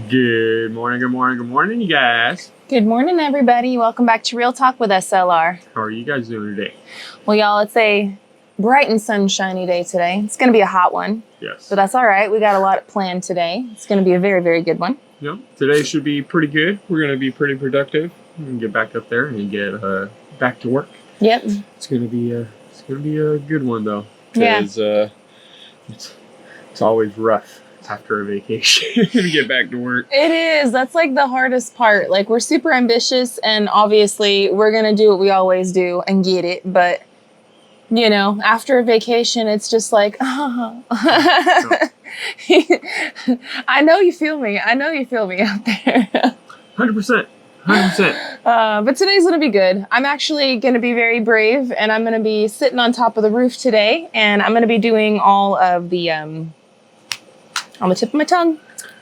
Good morning, you guys. Good morning, everybody. Welcome back to Real Talk with SLR. How are you guys doing today? Well, y'all, it's a bright and sunshiny day today. It's going to be a hot one. Yes. But that's all right. We got a lot planned today. It's going to be a very, very good one. Yep. Today should be pretty good. We're going to be pretty productive. We can get back up there and get back to work. Yep. It's going to be a good one though. Yeah. Because it's always rough after a vacation to get back to work. It is. That's like the hardest part. Like, we're super ambitious and obviously we're going to do what we always do and get it. But, you know, after a vacation, it's just like, I know you feel me. I know you feel me out there. 100%. 100%. But today's going to be good. I'm actually going to be very brave and I'm going to be sitting on top of the roof today and I'm going to be doing all of the, on the tip of my tongue.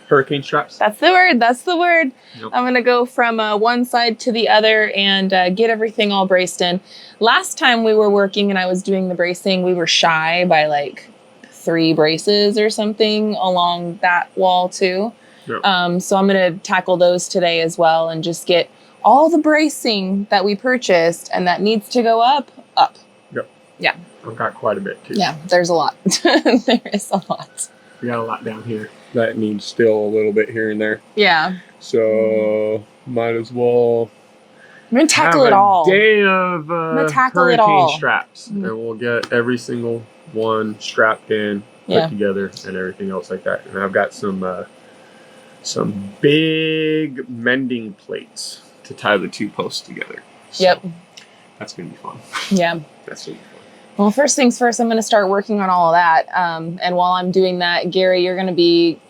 Hurricane straps. That's the word. That's the word. Yep. I'm going to go from one side to the other and get everything all braced in. Last time we were working and I was doing the bracing, we were shy by like 3 braces or something along that wall too. Yep. So I'm going to tackle those today as well and just get all the bracing that we purchased and that needs to go up. Yep. Yeah. I've got quite a bit too. Yeah, there's a lot. There is a lot. We got a lot down here that needs still a little bit here and there. Yeah. So might as well I'm gonna tackle it all. Day of hurricane straps, Mm-hmm. and we'll get every single one strapped in, put together, and everything else like that. And I've got some big mending plates to tie the 2 posts together. So yep. That's gonna be fun. Yeah. That's gonna be fun. Well, first things first, I'm going to start working on all of that. And while I'm doing that, Gary, you're going to be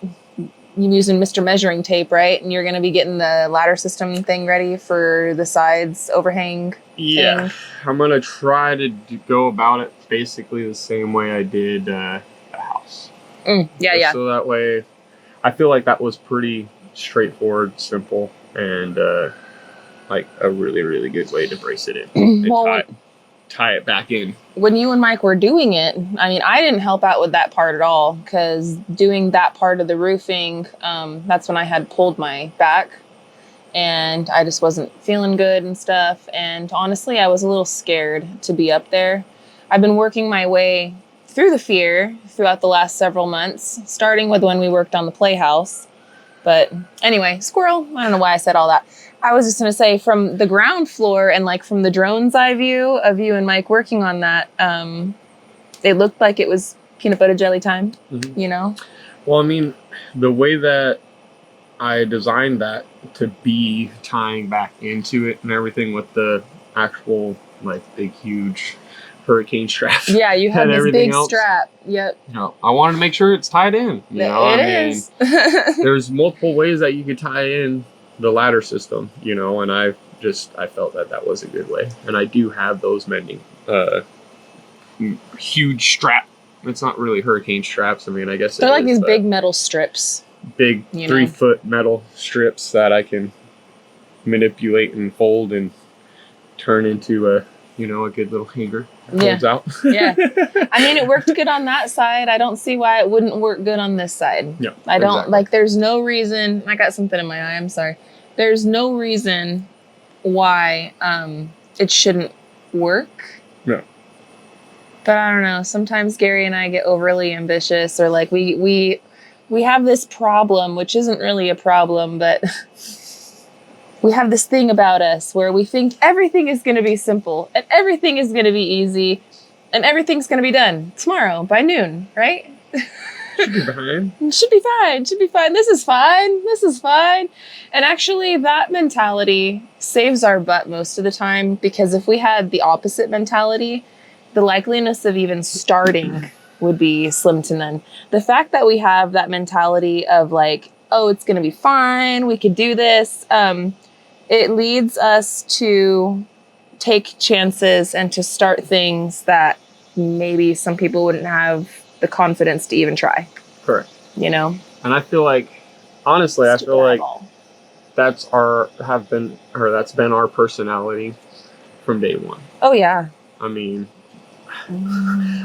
using Mr. Measuring Tape, right? And you're going to be getting the ladder system thing ready for the sides overhang Yeah. thing. I'm going to try to go about it basically the same way I did the house. Yeah. So that way, I feel like that was pretty straightforward, simple, and like a really, really good way to brace it in. Well, tie it back in. When you and Mike were doing it, I mean, I didn't help out with that part at all because doing that part of the roofing, that's when I had pulled my back and I just wasn't feeling good and stuff. And honestly, I was a little scared to be up there. I've been working my way through the fear throughout the last several months, starting with when we worked on the playhouse. But anyway, squirrel, I don't know why I said all that. I was just going to say from the ground floor and like from the drone's eye view of you and Mike working on that, it looked like it was peanut butter jelly time, you know? Well, I mean, the way that I designed that to be tying back into it and everything with the actual, like, big, huge hurricane strap. Yeah, you had this big else. Strap. Yep. You know, I wanted to make sure it's tied in. You know, it is. There's multiple ways that you could tie in the ladder system, you know, and I felt that was a good way. And I do have those mending huge strap. It's not really hurricane straps. I mean, I guess they're like these big metal strips. Big 3-foot metal strips that I can manipulate and fold and turn into a good little hanger that holds out. Yeah. I mean, it worked good on that side. I don't see why it wouldn't work good on this side. Yeah. I don't like, there's no reason. I got something in my eye. I'm sorry. There's no reason why it shouldn't work. No. But I don't know. Sometimes Gary and I get overly ambitious, or like we have this problem, which isn't really a problem, but we have this thing about us where we think everything is going to be simple and everything is going to be easy and everything's going to be done tomorrow by noon, right? Should be fine. Should be fine. Should be fine. This is fine. This is fine. And actually, that mentality saves our butt most of the time, because if we had the opposite mentality, the likeliness of even starting would be slim to none. The fact that we have that mentality of like, oh, it's going to be fine, we could do this, it leads us to take chances and to start things that maybe some people wouldn't have the confidence to even try. Correct. You know? And I feel like, honestly, I feel like that's been our personality from day one. Oh, yeah. I mean,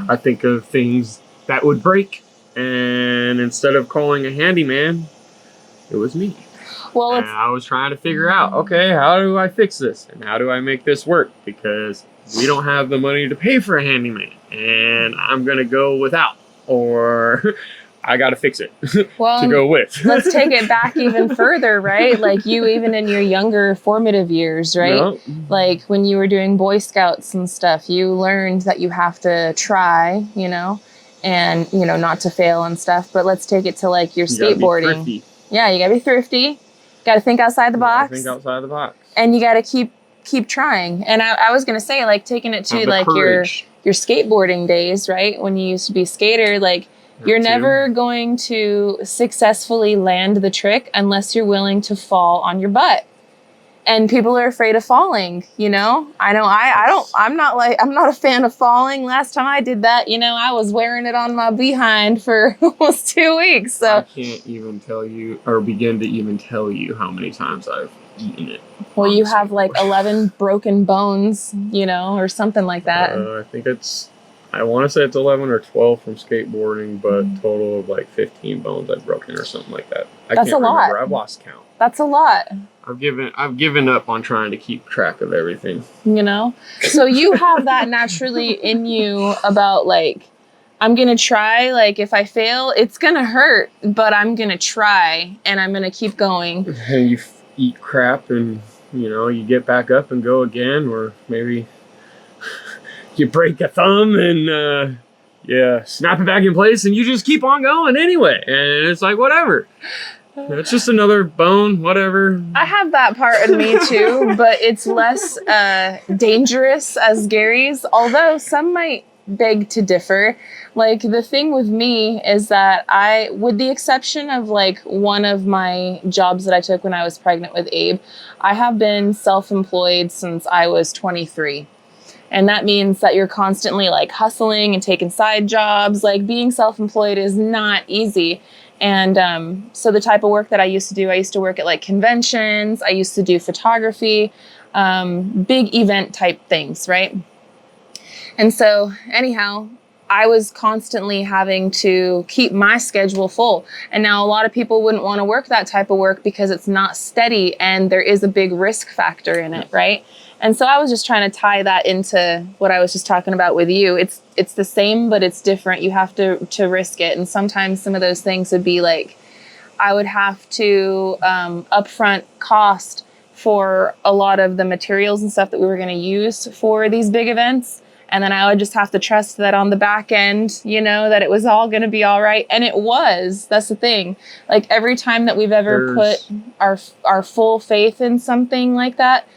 I think of things that would break, and instead of calling a handyman, It was me. Well, and I was trying to figure out, okay, how do I fix this? And how do I make this work? Because we don't have the money to pay for a handyman. And I'm going to go without. Or I got to fix it to go with. Let's take it back even further, right? Like you, even in your younger formative years, right? No. Like when you were doing Boy Scouts and stuff, you learned that you have to try, you know, and, you know, not to fail and stuff. But let's take it to like your skateboarding. Yeah, you got to be thrifty. Got to think outside the box. Think outside the box. And you got to keep trying. And I was going to say, like, taking it to like your skateboarding days, right? When you used to be a skater, like, you're never going to successfully land the trick unless you're willing to fall on your butt. And people are afraid of falling, you know? I'm not a fan of falling. Last time I did that, you know, I was wearing it on my behind for almost 2 weeks. So I can't even tell you or begin to even tell you how many times I've eaten it. Well, you have like 11 broken bones, you know, or something like that. I think I want to say it's 11 or 12 from skateboarding, but total of like 15 bones I've broken or something like that. That's a lot. I've lost count. That's a lot. I've given up on trying to keep track of everything. You know? So you have that naturally in you about like, I'm going to try, like if I fail, it's going to hurt, but I'm going to try and I'm going to keep going. And you eat crap and, you know, you get back up and go again, or maybe you break a thumb and, snap it back in place and you just keep on going anyway. And it's like, whatever. It's just another bone, whatever. I have that part of me too, but it's less dangerous as Gary's, although some might beg to differ. Like the thing with me is that with the exception of like one of my jobs that I took when I was pregnant with Abe, I have been self-employed since I was 23. And that means that you're constantly like hustling and taking side jobs. Like being self-employed is not easy. And so the type of work that I used to work at like conventions. I used to do photography, big event type things, right? And so anyhow, I was constantly having to keep my schedule full. And now a lot of people wouldn't want to work that type of work because it's not steady and there is a big risk factor in it, right? And so I was just trying to tie that into what I was just talking about with you. It's the same, but it's different. You have to risk it. And sometimes some of those things would be like, I would have to upfront cost for a lot of the materials and stuff that we were going to use for these big events. And then I would just have to trust that on the back end, you know, that it was all going to be all right. And it was. That's the thing. Like every time that we've ever put our full faith in something like that,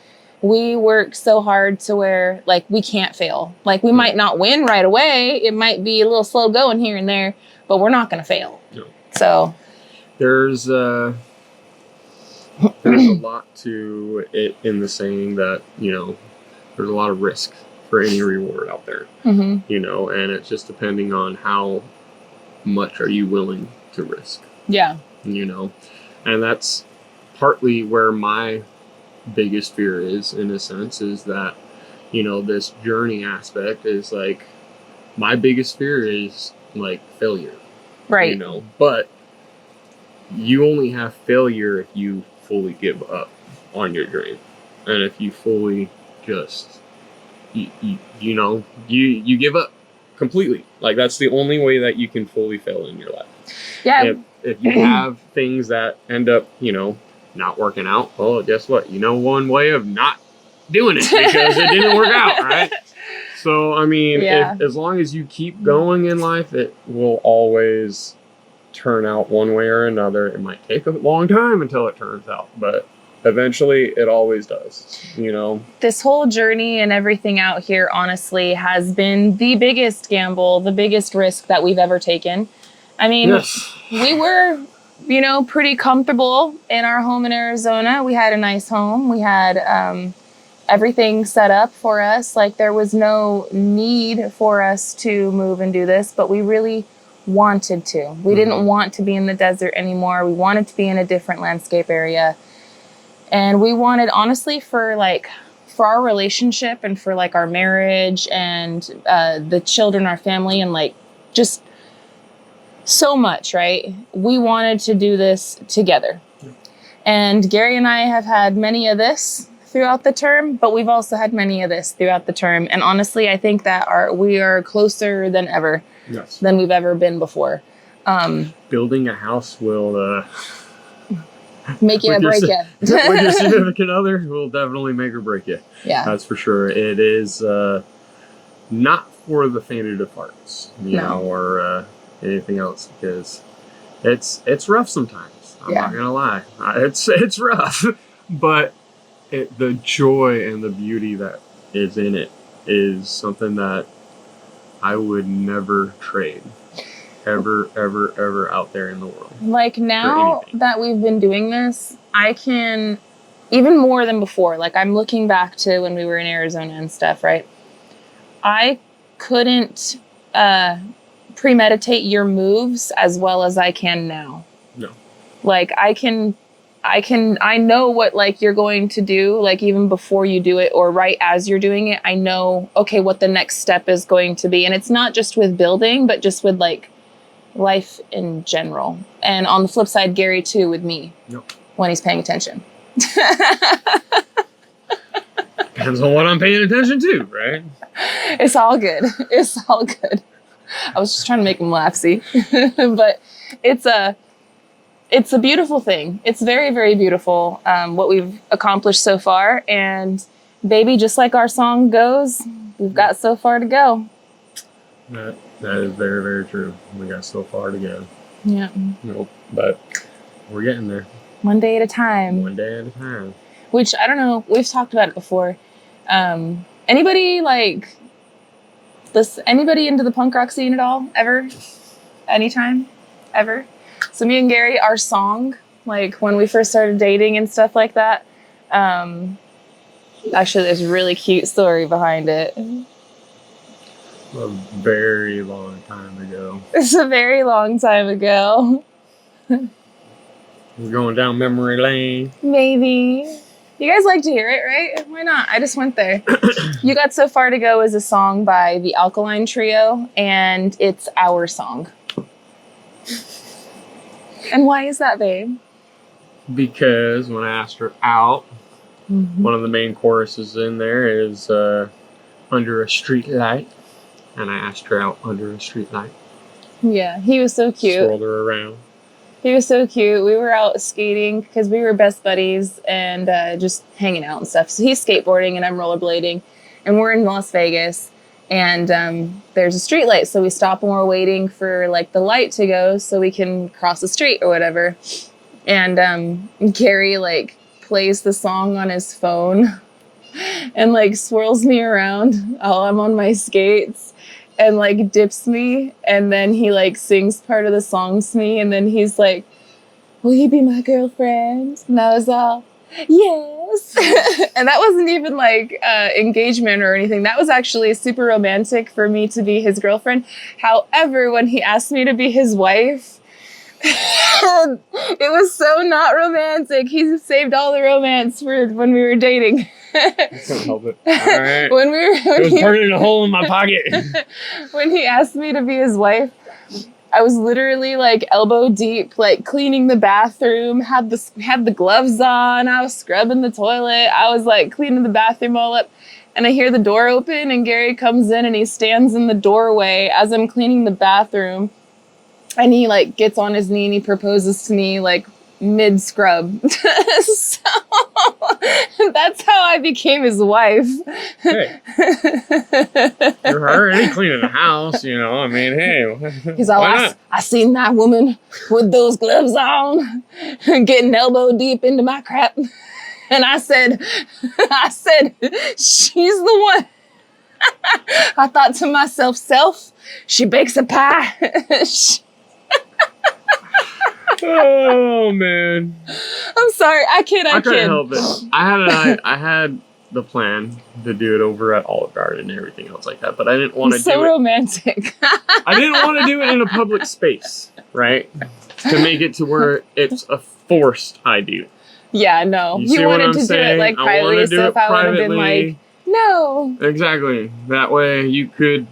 we work so hard to where like we can't fail. Like we might not win right away. It might be a little slow going here and there, but we're not going to fail. No. So there's a lot to it in the saying that, you know, there's a lot of risk for any reward out there, you know, and it's just depending on how much are you willing to risk. Yeah. You know, and that's partly where my biggest fear is, in a sense, is that, you know, this journey aspect is like, my biggest fear is like failure. Right. You know, but you only have failure if you fully give up on your dream. And if you fully just, you know, you give up completely. Like that's the only way that you can fully fail in your life. Yeah. If you have things that end up, you know, not working out, well, guess what? You know one way of not doing it because it didn't work out, right? So, I mean, as long as you keep going in life, it will always turn out one way or another. It might take a long time until it turns out, but eventually it always does, you know? This whole journey and everything out here, honestly, has been the biggest gamble, the biggest risk that we've ever taken. I mean, we were, you know, pretty comfortable in our home in Arizona. We had a nice home. We had everything set up for us. Like there was no need for us to move and do this, but we really wanted to. We didn't want to be in the desert anymore. We wanted to be in a different landscape area. And we wanted, honestly, for our relationship and for like our marriage and the children, our family, and like just so much, right? We wanted to do this together. And Gary and I have had many of this throughout the term, but we've also had many of this throughout the term. And honestly, I think that we are closer than ever, than we've ever been before. Building a house will make you or break you. With your significant other will definitely make or break you. Yeah, that's for sure. It is not for the faint of hearts, you know, or anything else, because it's rough sometimes. I'm not gonna lie, it's rough, but the joy and the beauty that is in it is something that I would never trade. Ever out there in the world. Like now that we've been doing this, I can, even more than before, like I'm looking back to when we were in Arizona and stuff, right? I couldn't premeditate your moves as well as I can now. No. Like I know what like you're going to do, like even before you do it or right as you're doing it, I know, okay, what the next step is going to be. And it's not just with building, but just with like life in general. And on the flip side, Gary too, with me, when he's paying attention. Depends on what I'm paying attention to, right? It's all good. It's all good. I was just trying to make him laugh, see? But it's a beautiful thing. It's very, very beautiful, what we've accomplished so far. And baby, just like our song goes, we've got so far to go. That is very, very true. We got so far to go. Yeah. Nope. But we're getting there. One day at a time. One day at a time. Which, I don't know, we've talked about it before. Anybody like this? Anybody into the punk rock scene at all? Ever? Anytime? Ever? So me and Gary, our song, like when we first started dating and stuff like that, actually there's a really cute story behind it. A very long time ago. It's a very long time ago. We're going down memory lane. Maybe. You guys like to hear it, right? Why not? I just went there. You Got So Far to Go is a song by the Alkaline Trio, and it's our song. And why is that, babe? Because when I asked her out, one of the main choruses in there is Under a Street Light. And I asked her out under a street light. Yeah, he was so cute. Swirled her around. He was so cute. We were out skating because we were best buddies and just hanging out and stuff. So he's skateboarding and I'm rollerblading. And we're in Las Vegas. And there's a street light. So we stop and we're waiting for like the light to go so we can cross the street or whatever. And Gary like plays the song on his phone and like swirls me around while I'm on my skates. And like dips me, and then he like sings part of the song to me, and then he's like, "Will you be my girlfriend?" And I was all, "Yes." And that wasn't even like engagement or anything. That was actually super romantic for me to be his girlfriend. However, when he asked me to be his wife, it was so not romantic. He saved all the romance for when we were dating. I couldn't help it. All right. It was burning a hole in my pocket. When he asked me to be his wife, I was literally like elbow deep, like cleaning the bathroom, had the gloves on, I was scrubbing the toilet, I was like cleaning the bathroom all up, and I hear the door open and Gary comes in and he stands in the doorway as I'm cleaning the bathroom, and he like gets on his knee and he proposes to me like mid scrub. So that's how I became his wife. Hey, you're already cleaning the house, you know. I mean, hey, he's all, I seen that woman with those gloves on, getting elbow deep into my crap, and I said, she's the one. I thought to myself, she bakes a pie. Oh man, I'm sorry, I couldn't help it. I had the plan to do it over at Olive Garden and everything else like that, but I didn't want to do it. So romantic. I didn't want to do it in a public space, right? To make it to where it's a forced I do. Yeah, no. You wanted to do it like privately, so if I would have been like, no. Exactly. That way you could.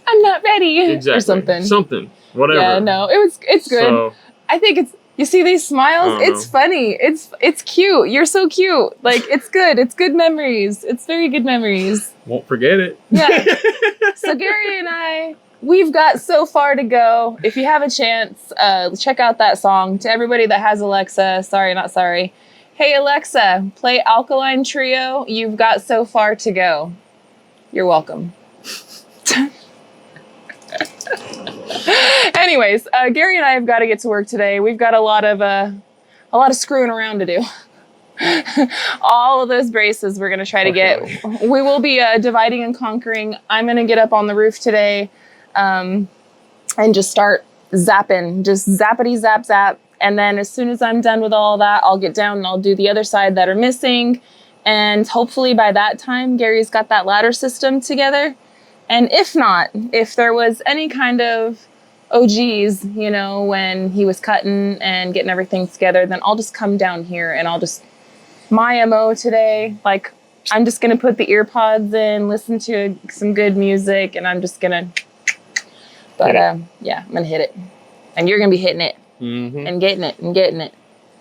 I'm not ready. Exactly. Or something. Something. Whatever. Yeah, no. It's good. So, I think You see these smiles? It's funny. It's cute. You're so cute. Like, it's good. It's good memories. It's very good memories. Won't forget it. Yeah. So Gary and I, we've got so far to go. If you have a chance, check out that song. To everybody that has Alexa, sorry, not sorry. Hey, Alexa, play Alkaline Trio. You've got so far to go. You're welcome. Anyways, Gary and I have got to get to work today. We've got a lot of screwing around to do. All of those braces we're going to try to get. We will be dividing and conquering. I'm going to get up on the roof today and just start zapping, just zappity zap zap. And then as soon as I'm done with all that, I'll get down and I'll do the other side that are missing. And hopefully by that time, Gary's got that ladder system together. And if not, if there was any kind of OGs, you know, when he was cutting and getting everything together, then I'll just come down here and I'll just, my MO today, like, I'm just going to put the ear pods in, listen to some good music, and I'm just going to, but yeah, I'm going to hit it. And you're going to be hitting it and getting it and getting it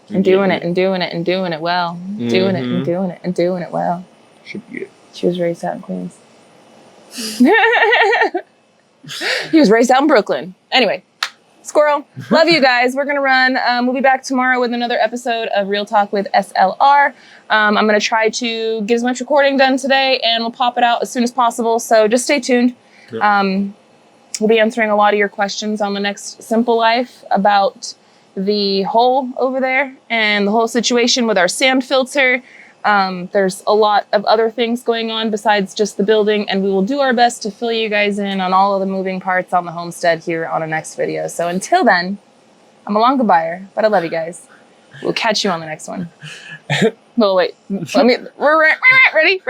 and doing it and doing it and doing it well. Doing it and doing it and doing it well. Should be good. She was raised out in Queens. He was raised out in Brooklyn. Anyway, squirrel. Love you guys. We're going to run. We'll be back tomorrow with another episode of Real Talk with SLR. I'm going to try to get as much recording done today, and we'll pop it out as soon as possible. So just stay tuned. Yep. We'll be answering a lot of your questions on the next Simple Life about the hole over there and the whole situation with our sand filter. There's a lot of other things going on besides just the building, and we will do our best to fill you guys in on all of the moving parts on the homestead here on a next video. So until then, I'm a long goodbyer, but I love you guys. We'll catch you on the next one. Well, wait, we're ready?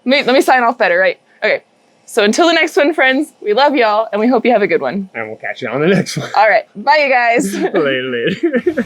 Let me sign off better, right? Okay. So until the next one, friends, we love y'all, and we hope you have a good one. And we'll catch you on the next one. All right. Bye, you guys. Later.